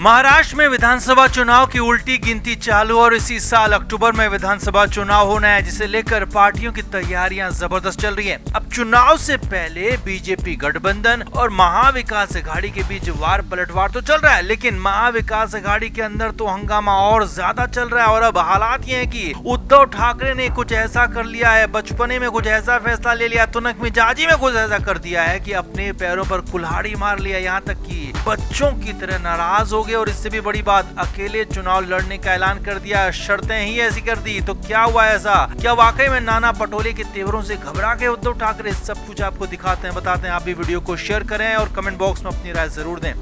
महाराष्ट्र में विधानसभा चुनाव की उल्टी गिनती चालू और इसी साल अक्टूबर में विधानसभा चुनाव होना है, जिसे लेकर पार्टियों की तैयारियां जबरदस्त चल रही हैं। अब चुनाव से पहले बीजेपी गठबंधन और महाविकास अघाड़ी के बीच वार पलटवार तो चल रहा है, लेकिन महाविकास अघाड़ी के अंदर तो हंगामा और ज्यादा चल रहा है। और अब हालात ये है कि उद्धव ठाकरे ने कुछ ऐसा कर लिया है, बचपने में कुछ ऐसा फैसला ले लिया, तुनक मिजाजी में कुछ ऐसा कर दिया है कि अपने पैरों पर कुल्हाड़ी मार लिया, यहाँ तक कि बच्चों की तरह नाराज हो गए। और इससे भी बड़ी बात, अकेले चुनाव लड़ने का ऐलान कर दिया, शर्तें ही ऐसी कर दी। तो क्या हुआ ऐसा? क्या वाकई में नाना पटोले के तेवरों से घबरा गए उद्धव ठाकरे? सब कुछ आपको दिखाते हैं, बताते हैं। आप भी वीडियो को शेयर करें और कमेंट बॉक्स में अपनी राय जरूर दें।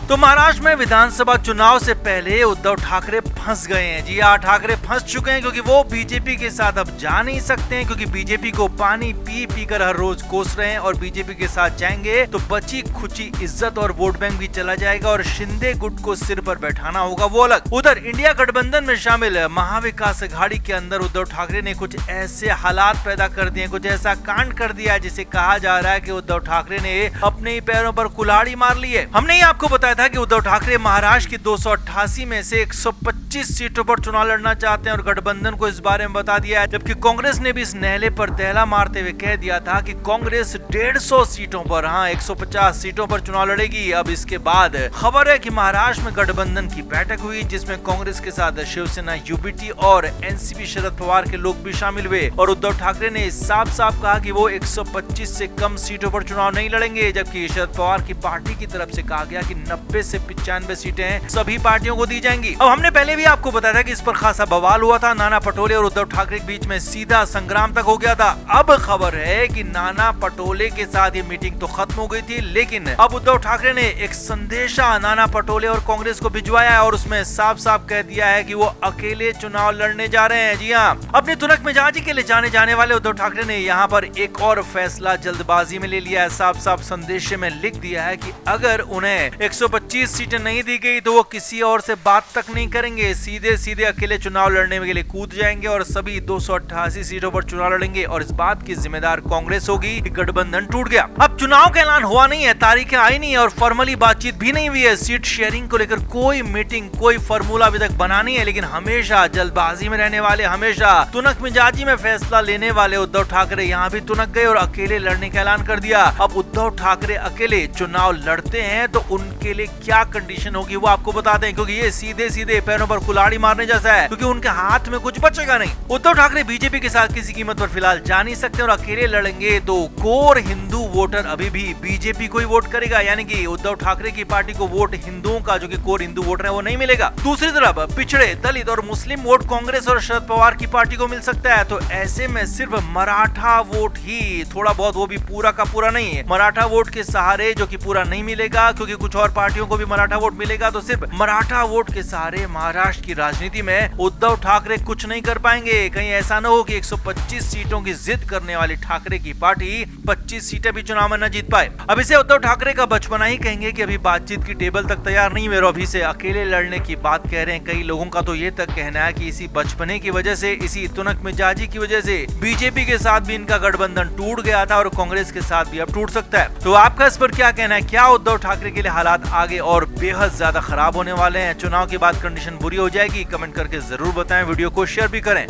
तो महाराष्ट्र में विधानसभा चुनाव से पहले उद्धव ठाकरे फंस गए हैं। जी हाँ, ठाकरे फंस चुके हैं, क्योंकि वो बीजेपी के साथ अब जा नहीं सकते हैं, क्योंकि बीजेपी को पानी पी पी कर हर रोज कोस रहे हैं। और बीजेपी के साथ जाएंगे तो बची खुची इज्जत और वोट बैंक भी चला जाएगा और शिंदे गुट को सिर पर बैठाना होगा, वो अलग। उधर इंडिया गठबंधन में शामिल महाविकास अघाड़ी के अंदर उद्धव ठाकरे ने कुछ ऐसे हालात पैदा कर दिए, कुछ ऐसा कांड कर दिया है जिसे कहा जा रहा है कि उद्धव ठाकरे ने अपने ही पैरों पर कुल्हाड़ी मार ली है। हमने ही आपको बताया था कि उद्धव ठाकरे महाराष्ट्र की 288 में से 125 सीटों पर चुनाव लड़ना चाहते हैं और गठबंधन को इस बारे में बता दिया है, जबकि कांग्रेस ने भी इस नहले पर दहला मारते हुए कह दिया था कि कांग्रेस 150 सीटों पर, 150 सीटों पर चुनाव लड़ेगी। अब इसके बाद खबर है कि महाराष्ट्र में गठबंधन की बैठक हुई, जिसमें कांग्रेस के साथ शिवसेना, यूबीटी और एनसीपी शरद पवार के लोग भी शामिल हुए। और उद्धव ठाकरे ने साफ साफ कहा कि वो 125 से कम सीटों पर चुनाव नहीं लड़ेंगे, जबकि शरद पवार की पार्टी की तरफ से कहा गया कि 90 से 95 सीटें सभी पार्टियों को दी जाएंगी। अब हमने पहले भी आपको बताया था कि इस पर खासा बवाल हुआ था, नाना पटोले और उद्धव ठाकरे के बीच में सीधा संग्राम तक हो गया था। अब खबर है कि नाना पटोले के साथ ये मीटिंग तो खत्म हो गई थी, लेकिन अब उद्धव ठाकरे ने एक संदेशा नाना पटोले और कांग्रेस को भिजवाया है और उसमें साफ साफ कह दिया है कि वो अकेले चुनाव लड़ने जा रहे हैं। जी हाँ, अपने तुनक मिजाजी के लिए जाने जाने वाले उद्धव ठाकरे ने यहाँ पर एक और फैसला जल्दबाजी में ले लिया है। साफ साफ संदेश में लिख दिया है कि अगर उन्हें 125 सीटें नहीं दी गई तो वो किसी और से बात तक नहीं करेंगे, सीधे सीधे अकेले चुनाव लड़ने के लिए कूद जाएंगे और सभी 288 सीटों पर चुनाव लड़ेंगे। और इस बात की जिम्मेदार कांग्रेस होगी कि गठबंधन टूट गया। अब चुनाव का ऐलान हुआ नहीं है, तारीखें आई नहीं है और फॉर्मली बातचीत भी नहीं हुई है। सीट शेयरिंग को लेकर कोई मीटिंग, कोई फॉर्मूला अभी तक बना नहीं है, लेकिन हमेशा जल्दबाजी में रहने वाले, हमेशा तुनक मिजाजी में फैसला लेने वाले उद्धव ठाकरे यहाँ भी तुनक गए और अकेले लड़ने का ऐलान कर दिया। अब उद्धव ठाकरे अकेले चुनाव लड़ते हैं तो उनके लिए क्या कंडीशन होगी वो आपको बता दें, क्योंकि ये सीधे सीधे पैरों पर कुल्हाड़ी मारने जैसा है, क्योंकि उनके हाथ में कुछ बचेगा नहीं। उद्धव ठाकरे बीजेपी के साथ किसी कीमत पर फिलहाल जा नहीं सकते और अकेले लड़ेंगे तो कोर हिंदू वोटर अभी भी बीजेपी को ही वोट करेगा, यानी कि उद्धव ठाकरे की पार्टी को वोट हिंदुओं का, जो कि कोर हिंदू वोटर है, वो नहीं मिलेगा। दूसरी तरफ पिछड़े, दलित और मुस्लिम वोट कांग्रेस और शरद पवार की पार्टी को मिल सकता है। तो ऐसे में सिर्फ मराठा वोट ही, थोड़ा बहुत, वो भी पूरा का पूरा नहीं है, मराठा वोट के सहारे, जो कि पूरा नहीं मिलेगा, क्योंकि कुछ और पार्टियों को भी मराठा वोट मिलेगा। तो सिर्फ मराठा वोट के सहारे महाराष्ट्र की राजनीति में उद्धव ठाकरे कुछ नहीं कर पाएंगे। कहीं ऐसा न हो कि 125 सीटों की जिद करने वाली ठाकरे की पार्टी 25 सीटें भी चुनाव में न जीत पाए। अब इसे उद्धव ठाकरे का बचपना ही कहेंगे कि अभी बातचीत की टेबल तक तैयार नहीं हुए और अभी से अकेले लड़ने की बात कह रहे हैं। कई लोगों का तो ये तक कहना है कि इसी बचपने की वजह से, इसी तुनक मिजाजी की वजह से बीजेपी के साथ भी इनका गठबंधन टूट गया था और कांग्रेस के साथ भी अब टूट सकता है। तो आपका इस पर क्या कहना है? क्या उद्धव ठाकरे के लिए हालात आगे और बेहद ज्यादा खराब होने वाले हैं? चुनाव के बाद कंडीशन बुरी हो जाएगी? कमेंट करके जरूर बताएं, वीडियो को शेयर भी करें।